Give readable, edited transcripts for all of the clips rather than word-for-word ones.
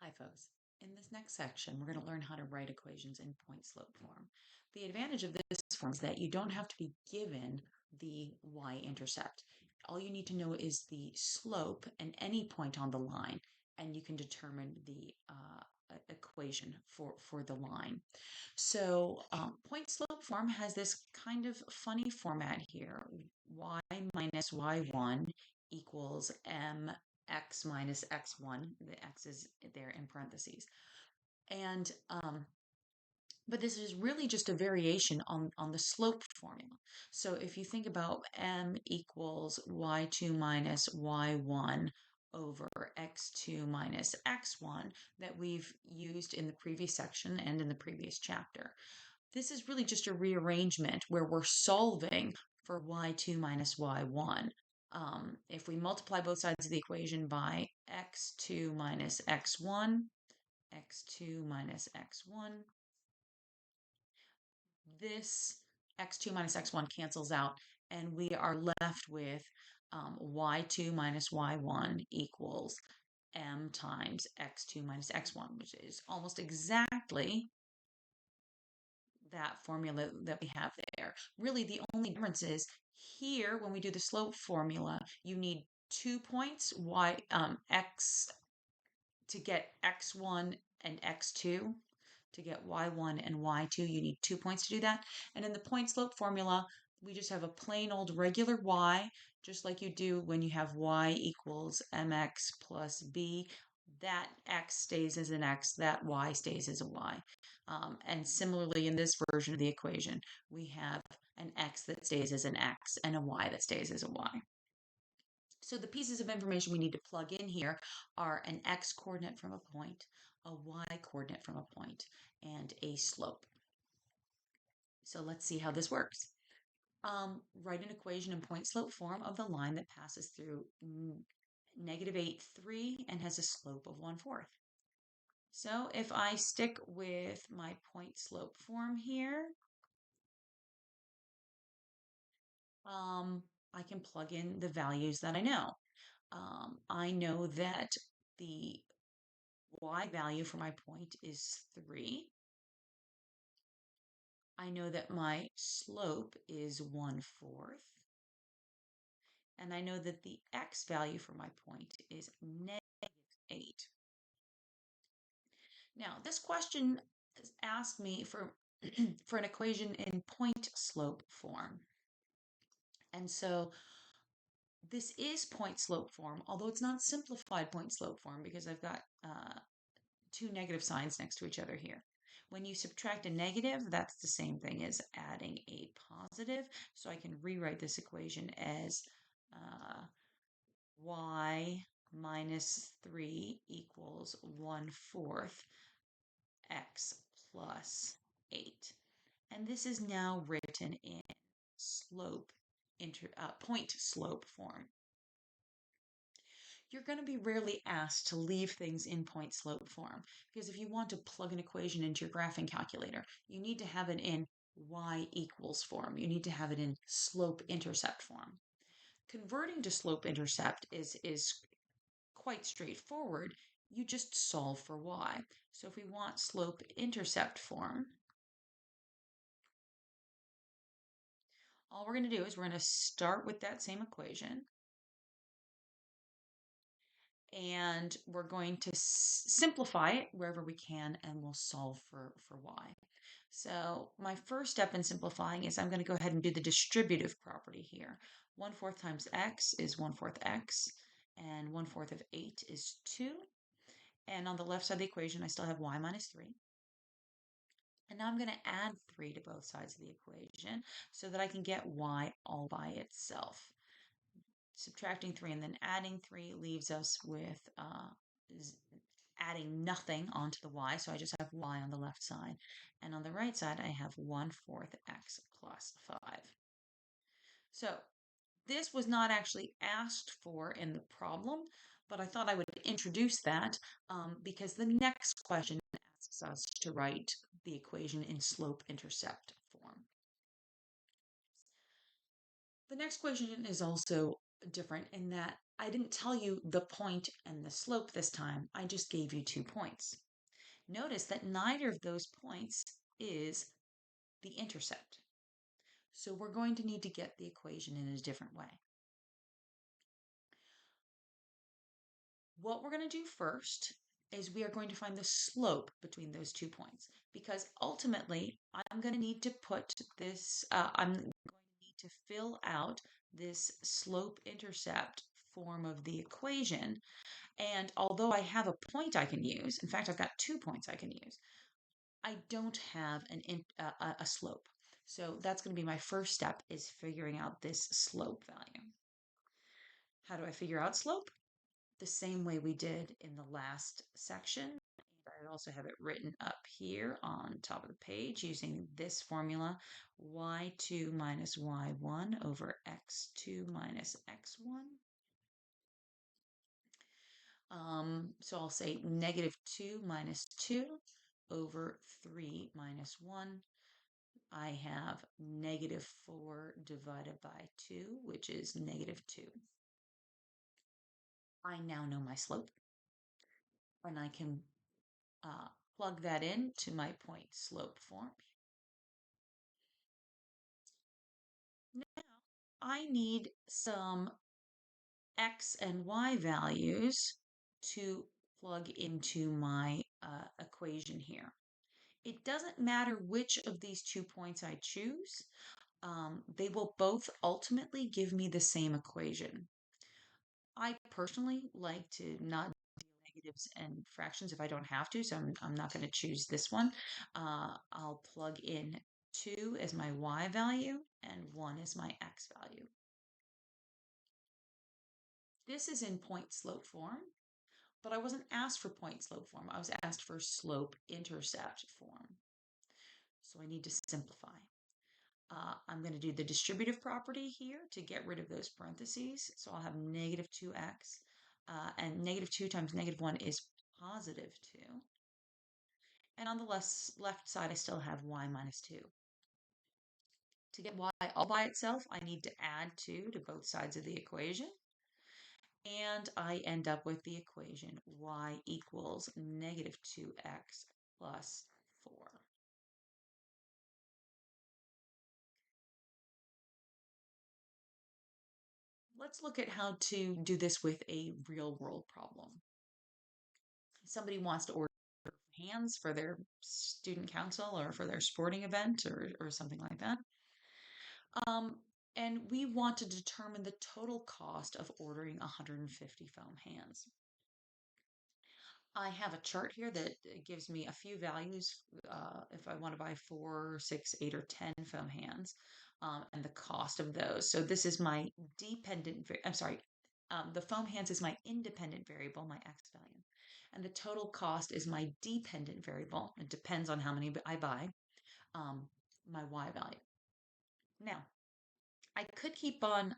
Hi, folks. In this next section, we're going to learn how to write equations in point-slope form. The advantage of this form is that you don't have to be given the y-intercept. All you need to know is the slope and any point on the line, and you can determine the equation for the line. So point-slope form has this kind of funny format here. Y minus y1 equals mx minus x1. The x is there in parentheses. And but this is really just a variation on the slope formula. So if you think about m equals y2 minus y1 over x2 minus x1 that we've used in the previous section and in the previous chapter. This is really just a rearrangement where we're solving for y2 minus y1. If we multiply both sides of the equation by x2 minus x1, x2 minus x1, this x2 minus x1 cancels out, and we are left with y2 minus y1 equals m times x2 minus x1, which is almost exactly that formula that we have there. Really, the only difference is here, when we do the slope formula, you need 2 points, x to get x1 and x2. To get y1 and y2, you need 2 points to do that. And in the point slope formula, we just have a plain old regular y, just like you do when you have y equals mx plus b. That x stays as an x, that y stays as a y. And similarly, in this version of the equation, we have an x that stays as an x and a y that stays as a y. So the pieces of information we need to plug in here are an x coordinate from a point, a y coordinate from a point, and a slope. So let's see how this works. Write an equation in point slope form of the line that passes through -8, 3 and has a slope of 1/4. So if I stick with my point slope form here, I can plug in the values that I know. I know that the y value for my point is 3. I know that my slope is 1/4. And I know that the x value for my point is -8. Now, this question asked me for, for an equation in point slope form. And so this is point slope form, although it's not simplified point slope form because I've got two negative signs next to each other here. When you subtract a negative, that's the same thing as adding a positive. So I can rewrite this equation as y minus 3 equals 1/4 x plus 8. And this is now written in point slope form. You're going to be rarely asked to leave things in point slope form because if you want to plug an equation into your graphing calculator, you need to have it in y equals form. You need to have it in slope intercept form. Converting to slope intercept is quite straightforward. You just solve for y. So if we want slope intercept form, all we're going to do is we're going to start with that same equation. And we're going to simplify it wherever we can, and we'll solve for y. So my first step in simplifying is I'm going to go ahead and do the distributive property here. 1/4 times x is 1/4 x, and 1/4 of 8 is 2. And on the left side of the equation, I still have y minus 3. And now I'm going to add 3 to both sides of the equation so that I can get y all by itself. Subtracting 3 and then adding 3 leaves us with adding nothing onto the y, so I just have y on the left side. And on the right side, I have 1/4 x plus 5. So this was not actually asked for in the problem, but I thought I would introduce that because the next question asks us to write the equation in slope-intercept form. The next question is also different in that I didn't tell you the point and the slope this time. I just gave you 2 points. Notice that neither of those points is the intercept. So we're going to need to get the equation in a different way. What we're going to do first is we are going to find the slope between those 2 points, because ultimately I'm going to need to put this, I'm going to need to fill out this slope intercept form of the equation. And although I have a point I can use, in fact, I've got 2 points I can use, I don't have a slope. So that's going to be my first step, is figuring out this slope value. How do I figure out slope? The same way we did in the last section. I also have it written up here on top of the page using this formula, y2 minus y1 over x2 minus x1. So I'll say -2 minus 2 over 3 minus 1. I have -4 divided by 2, which is -2. I now know my slope, and I can plug that into my point slope form. Now I need some x and y values to plug into my equation here. It doesn't matter which of these 2 points I choose. They will both ultimately give me the same equation. I personally like to not do negatives and fractions if I don't have to, so I'm not going to choose this one. I'll plug in 2 as my y value and 1 as my x value. This is in point slope form, but I wasn't asked for point slope form. I was asked for slope intercept form. So I need to simplify. I'm going to do the distributive property here to get rid of those parentheses. So I'll have -2x, and -2 times -1 is +2. And on the left side, I still have y minus 2. To get y all by itself, I need to add 2 to both sides of the equation. And I end up with the equation y equals -2x plus 4. Let's look at how to do this with a real world problem. Somebody wants to order hands for their student council or for their sporting event or something like that. And we want to determine the total cost of ordering 150 foam hands. I have a chart here that gives me a few values if I want to buy 4, 6, 8, or 10 foam hands, and the cost of those. So this is my dependent, the foam hands is my independent variable, my x value. And the total cost is my dependent variable. It depends on how many I buy, my y value. Now, I could keep on,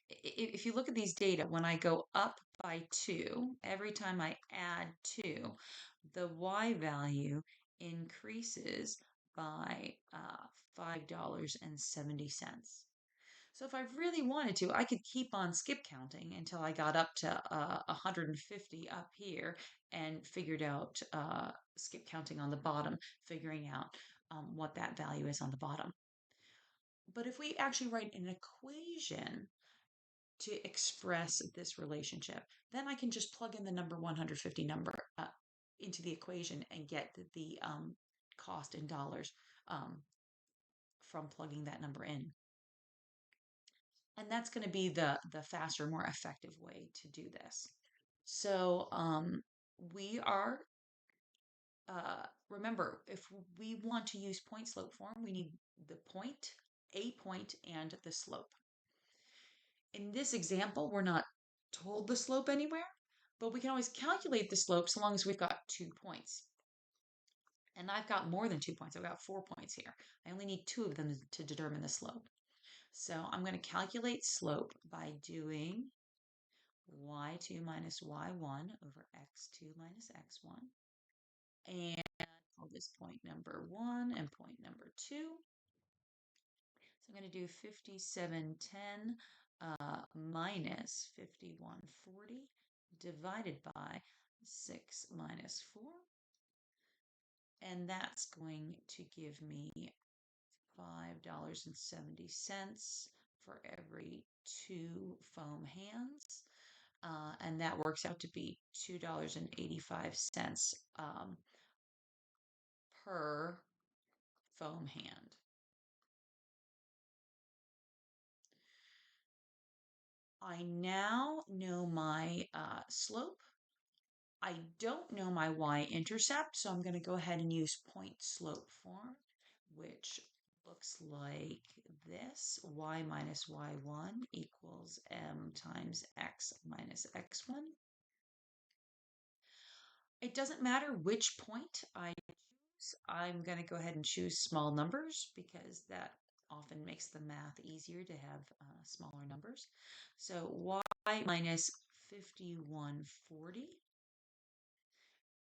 if you look at these data, when I go up by 2, every time I add 2, the y value increases by $5.70. So if I really wanted to, I could keep on skip counting until I got up to 150 up here and figured out skip counting on the bottom, figuring out what that value is on the bottom. But if we actually write an equation to express this relationship, then I can just plug in the number 150 number into the equation and get the cost in dollars from plugging that number in. And that's going to be the faster, more effective way to do this. So we are, remember, if we want to use point slope form, we need the point, a point, and the slope. In this example, we're not told the slope anywhere, but we can always calculate the slope so long as we've got 2 points. And I've got more than 2 points. I've got 4 points here. I only need 2 of them to determine the slope. So I'm going to calculate slope by doing y2 minus y1 over x2 minus x1. And call this point number 1 and point number 2. So I'm going to do 5710 minus 5140 divided by 6 minus 4. And that's going to give me $5.70 for every 2 foam hands. And that works out to be $2.85 per foam hand. I now know my slope. I don't know my y-intercept, so I'm going to go ahead and use point slope form, which looks like this. Y minus y1 equals m times x minus x1. It doesn't matter which point I choose. I'm going to go ahead and choose small numbers because that often makes the math easier to have smaller numbers. So y minus 5140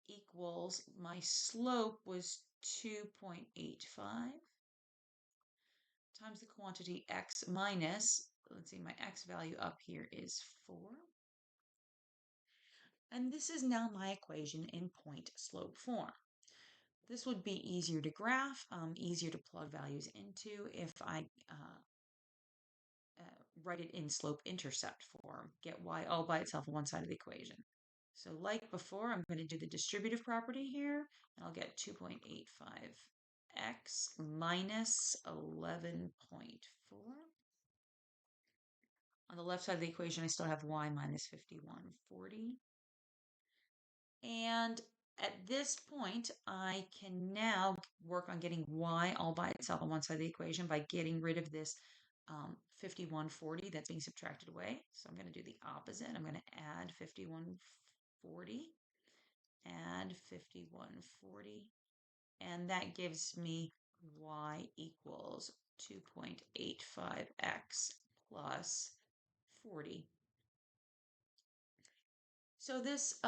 equals, my slope was 2.85 times the quantity x minus, let's see, my x value up here is 4. And this is now my equation in point slope form. This would be easier to graph, easier to plug values into if I write it in slope intercept form, get y all by itself on one side of the equation. So like before, I'm going to do the distributive property here, and I'll get 2.85x minus 11.4. On the left side of the equation, I still have y minus 5140. And at this point, I can now work on getting y all by itself on one side of the equation by getting rid of this 5140 that's being subtracted away. So I'm going to do the opposite. I'm going to add 5140, add 5140, and that gives me y equals 2.85x plus 40. So this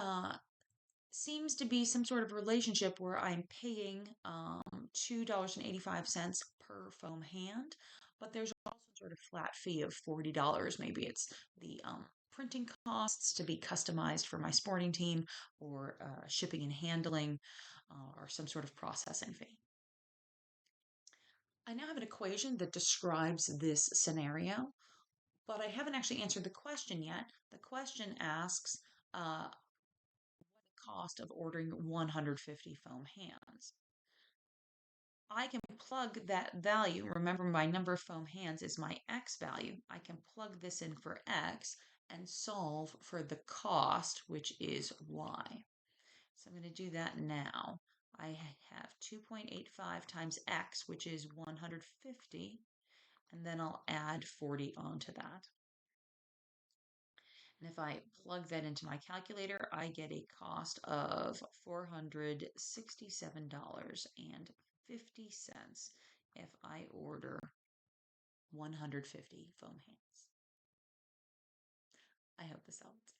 seems to be some sort of relationship where I'm paying $2.85 per foam hand, but there's also sort of flat fee of $40. Maybe it's the printing costs to be customized for my sporting team, or shipping and handling, or some sort of processing fee. I now have an equation that describes this scenario, but I haven't actually answered the question yet. The question asks, cost of ordering 150 foam hands. I can plug that value. Remember, my number of foam hands is my x value. I can plug this in for x and solve for the cost, which is y. So I'm going to do that now. I have 2.85 times x, which is 150, and then I'll add 40 onto that. And if I plug that into my calculator, I get a cost of $467.50 if I order 150 foam hands. I hope this helped.